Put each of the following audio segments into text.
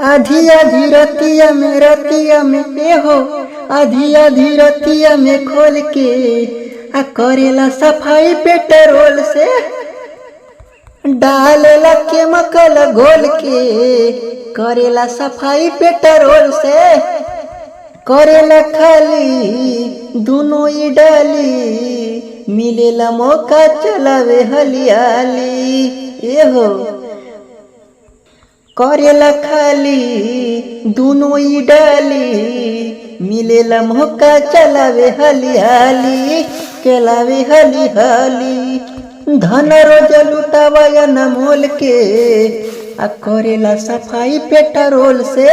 आधी आधी रतिया में ए हो, आधी आधी रतिया में खोल के आ करेला सफाई पेट्रोल से, डालेला केमिकल घोल के करेला सफाई पेट्रोल से, करेला खाली दोनों ही डाली, मिलेला मौका चलावे हलियाली। ए हो करेला खाली दोनों ही डाली, मिलेला मौका चलावे हलियाली, चलावे हलियाली। धन रोज लुटावा या न मोल के आ करेला सफाई पेट्रोल से,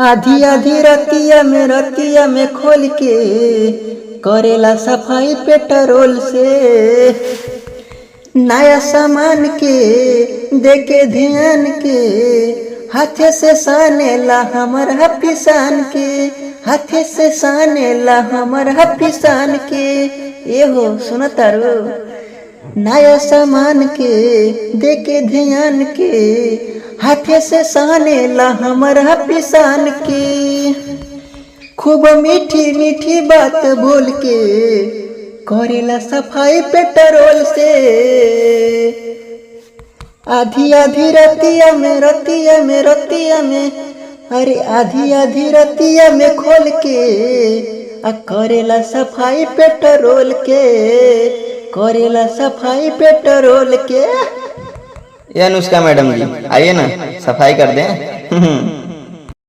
आधी आधी रतिया में खोल के करेला सफाई पेट्रोल से। नया सामान के देके ध्यान के, हाथे से सानेला हमर हफिसान के, हाथे से सानेला हमर हफिसान के। ए हो सुनतारो, नया सामान के देके ध्यान के, हाथे से सानेला हमर हफिसान के। खूब मीठी मीठी बात बोल के करेला सफाई पेट्रोल से, आधी आधी रतिया में अरे आधी आधी रतिया में खोल के आ करेला सफाई पेट्रोल के, करेला सफाई पेट्रोल के। ये अनुष्का मैडम जी आइए ना, सफाई कर दें।